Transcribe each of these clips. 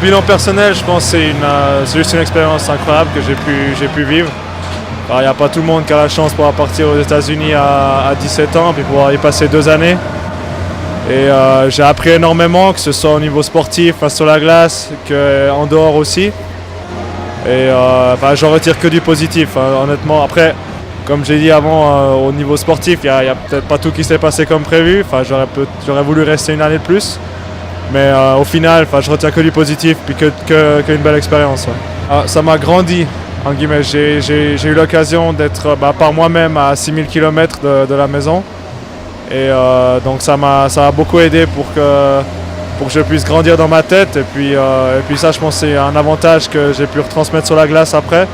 bilan personnel, je pense que c'est juste une expérience incroyable que j'ai pu vivre. Il n'y a pas tout le monde qui a la chance de pouvoir partir aux États-Unis à 17 ans et pouvoir y passer 2 années. Et j'ai appris énormément, que ce soit au niveau sportif, sur la glace, qu'en dehors aussi. Et j'en retire que du positif, honnêtement. Après, comme j'ai dit avant, au niveau sportif, il n'y a peut-être pas tout qui s'est passé comme prévu. J'aurais voulu rester une année de plus. Mais au final, je retiens que du positif et qu'une belle expérience. Ouais. Ça m'a grandi, en guillemets. J'ai eu l'occasion d'être par moi-même à 6000 km de la maison. Et donc ça m'a beaucoup aidé pour que je puisse grandir dans ma tête. Et puis ça, je pense que c'est un avantage que j'ai pu retransmettre sur la glace après.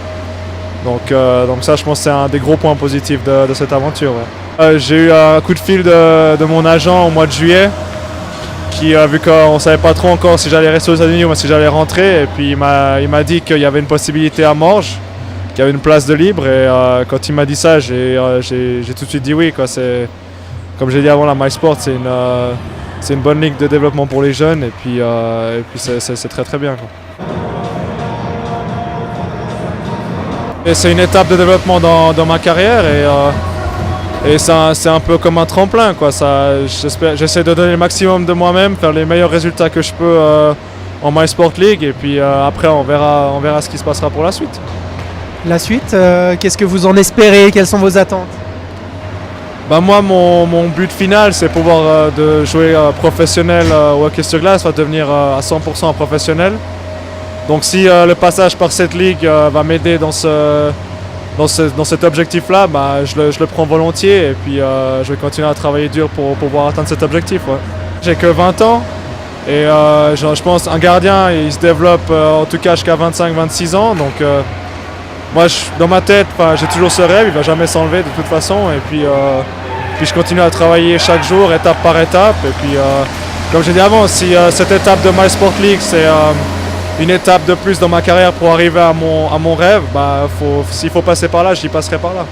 Donc ça, je pense que c'est un des gros points positifs de cette aventure. Ouais. J'ai eu un coup de fil de mon agent au mois de juillet, qui, vu qu'on ne savait pas trop encore si j'allais rester aux États-Unis ou si j'allais rentrer, et puis il m'a dit qu'il y avait une possibilité à Morges, qu'il y avait une place de libre, et quand il m'a dit ça, j'ai tout de suite dit oui, quoi. Comme j'ai dit avant, la MySport, c'est une bonne ligue de développement pour les jeunes, et puis c'est très très bien, quoi. Et c'est une étape de développement dans ma carrière, et c'est un peu comme un tremplin, quoi. J'essaie de donner le maximum de moi-même, faire les meilleurs résultats que je peux en MySport League, et puis après on verra ce qui se passera pour la suite. La suite, qu'est-ce que vous en espérez? Quelles sont vos attentes? Moi, mon but final, c'est pouvoir de jouer professionnel au hockey sur glace, devenir à 100% un professionnel. Donc si le passage par cette ligue va m'aider dans cet objectif-là, je le prends volontiers, et puis je vais continuer à travailler dur pour pouvoir atteindre cet objectif. Ouais. J'ai que 20 ans, et je pense qu'un gardien, il se développe en tout cas jusqu'à 25-26 ans. Donc moi, dans ma tête, j'ai toujours ce rêve, il ne va jamais s'enlever de toute façon. Et puis je continue à travailler chaque jour, étape par étape. Et puis, comme j'ai dit avant, si cette étape de MySport League, c'est une étape de plus dans ma carrière pour arriver à mon rêve, s'il faut passer par là, j'y passerai par là.